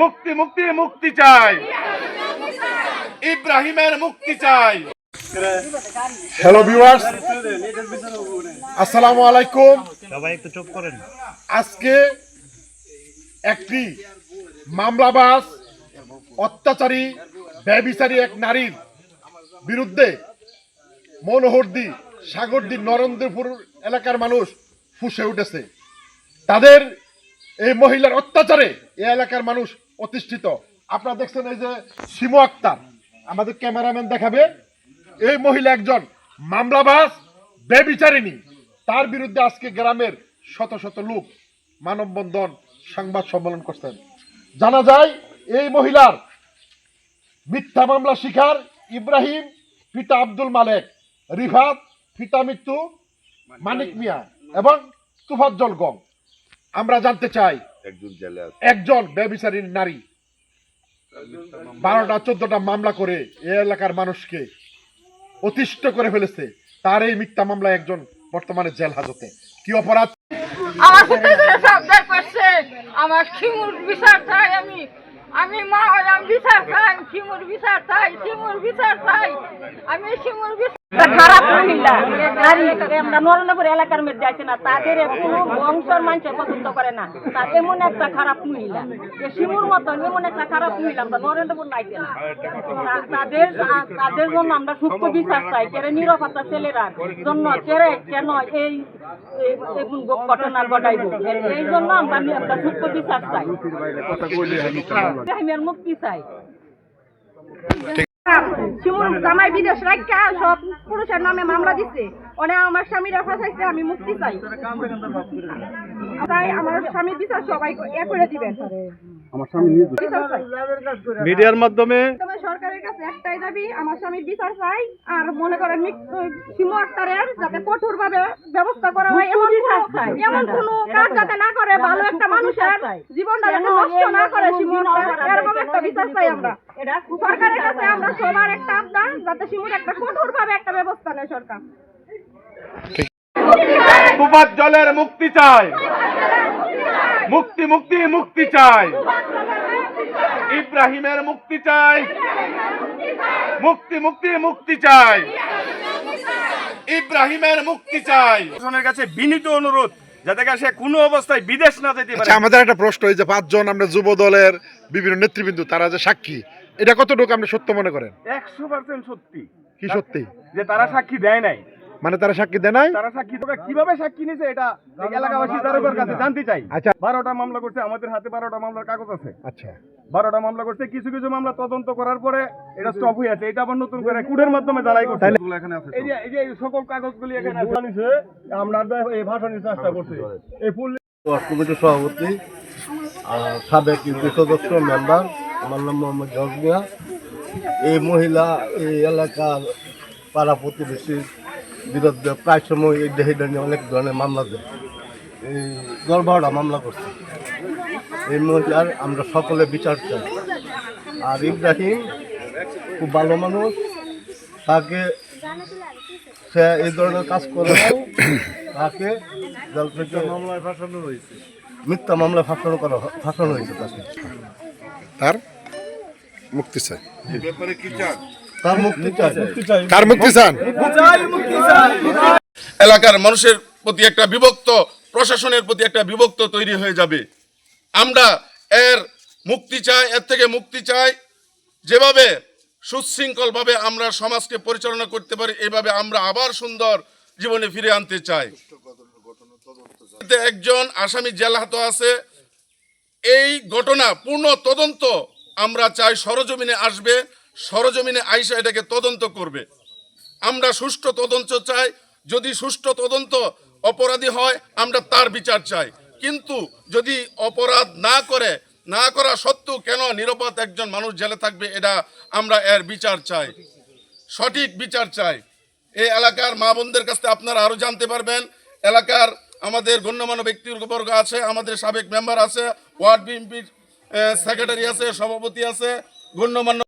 মুক্তি মুক্তি মুক্তি চাই, ইব্রাহিমের মুক্তি চাই। হ্যালো ভিউয়ার্স, আসসালামু আলাইকুম। সবাই একটু চুপ করেন। আজকে একটি মামলাবাজ অত্যাচারী ব্যভিচারী এক নারীর বিরুদ্ধে মনোহরদী, সাগরদী, নরেন্দ্রপুর এলাকার মানুষ ফুঁসে উঠেছে। তাদের এই মহিলার অত্যাচারে এই এলাকার মানুষ অতিষ্ঠিত। আপনারা দেখছেন এই যে শিমু আক্তার, আমাদের ক্যামেরাম্যান দেখাবে। এই মহিলা একজন মামলাবাজ ব্যভিচারিণী। তার বিরুদ্ধে আজকে গ্রামের শত শত লোক মানববন্ধন, সংবাদ সম্মেলন করছেন। জানা যায় এই মহিলার মিথ্যা মামলা শিকার ইব্রাহিম, পিতা আব্দুল মালেক, রিফাত, পিতা মৃত্যু মানিক মিয়া এবং তুফাজ্জল গং। আমরা জানতে চাই, একজন ব্যভিচারিণী নারী 12টা 14টা মামলা করে এই এলাকার মানুষকে অতিষ্ঠ করে ফেলেছে। তার এই মিথ্যা মামলায় একজন বর্তমানে জেল হাজতে। কি অপরাধ? আমার সাথে সব দেখ করছে। আমার শিমুর বিচার চাই। আমি মা হলাম, বিচার চাই। শিমুর বিচার চাই, শিমুর বিচার চাই। আমি শিমুর বিচার। খারাপ মহিলা নারী আমরা নরেন্দ্রপুর এলাকার মধ্যে আছে না, তাদের একটু বংশের মানুষ পছন্দ করে না। তার এমন একটা খারাপ মহিলা, শিমুর মতন এমন একটা খারাপ মহিলা আমরা নরেন্দ্রপুর নাইতে না। তাদের জন্য আমরা সূক্ষ্ম বিচার চাই। কেড়ে নিরাপত্তা ছেলেরার জন্য কেন এই ঘটনা ঘটাইব, এই জন্য আমরা সূক্ষ্ম বিচার চাই। ইব্রাহিমের মুক্তি চাই। শিমুর জামাই বিদেশ রাখা সব পুরুষের নামে মামলা দিচ্ছে। অনেক আমার স্বামীরা ফাঁসাইছে। আমি মুক্তি চাই। তাই আমার স্বামীর বিচার সবাই করে দিবেন। মিডিয়ার মাধ্যমে সরকারের কাছে একটাই দাবি, আমার স্বামীর বিচার চাই। আর মনে করেন শিমু আক্তারের যাতে কঠোর ভাবে ব্যবস্থা করা হয়, এমন কোন কাজ যাতে না করে, ভালো একটা মানুষের জীবনটা যাতে নষ্ট না করে শিমু আক্তার, এরকম একটা বিচার চাই আমরা। সরকারের কাছে আমরা সবার একটা আবদার, যাতে শিমুর একটা কঠোর ভাবে একটা ব্যবস্থা নেয় সরকার। তুফাজ্জলের মুক্তি চাই, মুক্তি মুক্তি মুক্তি চাই, ইব্রাহিমের মুক্তি চাই, মুক্তি মুক্তি মুক্তি চাই, ইব্রাহিমের মুক্তি চাই। প্রশাসনের কাছে বিনীত অনুরোধ, যাতে সে কোনো অবস্থায় বিদেশ না যেতে পারে। আচ্ছা, আমাদের একটা প্রশ্ন, এই যে 5 জন আমরা যুব দলের বিভিন্ন নেতৃবৃন্দ, তারা যে সাক্ষী, এটা কতটুকু আপনি সত্য মনে করেন? 100% সত্যি। কি সত্যি? যে তারা সাক্ষী দেয় নাই। মানে তারা সাক্ষী দেয় নাই? তারা সাক্ষী তবে কিভাবে সাক্ষী নিছে এটা এলাকাবাসী তার কাছে জানতে চাই। আচ্ছা, 12টা মামলা করছে, আমাদের হাতে 12টা মামলার কাগজ আছে। আচ্ছা, 12টা মামলা করছে। কিছু কিছু মামলা তদন্ত করার পরে এটা স্টপ হয়ে আছে। এটা আবার নতুন করে কুডের মাধ্যমে জ্বালাই করছে। এই যে সকল কাগজগুলি এখানে আছে। আমরা এই ভাষণ চেষ্টা করছি। এই ফুল কমিটির সভাপতি, সাবেক ইউপি সদস্য, মেম্বার, আমার নাম মোহাম্মদ জজ মিয়া। এই মহিলা এই এলাকার পাড়া প্রতিবেশীর বিরুদ্ধে প্রায় সময় এই দেহিটা নিয়ে অনেক ধরনের মামলা দেয়। এই 12টা মামলা করছে। এই মহিলার আমরা সকলে বিচার চাই। আর ইব্রাহিম খুব ভালো মানুষ, তাকে সে এই ধরনের কাজ করে তাকে জেল থেকে মামলায় ফাঁসানো হয়েছে, মিথ্যা মামলায় ফাঁসানো হয়েছে। তাকে তার মুক্তি চাই। তার মুক্তি চাই। তার মুক্তি চান? এলাকার মানুষের প্রতি একটা বিভক্ত, প্রশাসনের প্রতি একটা বিভক্ত তৈরি হয়ে যাবে। আমরা এর মুক্তি চাই, এর থেকে মুক্তি চাই। যেভাবে সুশৃঙ্খলভাবে আমরা সমাজকে পরিচালনা করতে পারি, এইভাবে আমরা আবার সুন্দর জীবনে ফিরে আনতে চাই। একজন আসামি জেলহাজত আছে। এই ঘটনা পূর্ণ তদন্ত আমরা চাই, সরজমিনে আসবে, সরজমিনে আইসা এটাকে তদন্ত করবে। আমরা সুষ্ঠু তদন্ত চাই। যদি সুষ্ঠু তদন্ত অপরাধী হয়, আমরা তার বিচার চাই। কিন্তু যদি অপরাধ না করা সত্ত্বেও কেন নিরাপদ একজন মানুষ জেলে থাকবে, এটা আমরা এর বিচার চাই, সঠিক বিচার চাই। এই এলাকার মা বোনদের কাছ থেকে আপনারা আরও জানতে পারবেন। এলাকার আমাদের গণ্যমান্য ব্যক্তিবর্গ আছে, আমাদের সাবেক মেম্বার আছে, ওয়ার্ড বিএনপির সেক্রেটারি আছে, সভাপতি আছে, গণ্যমান্য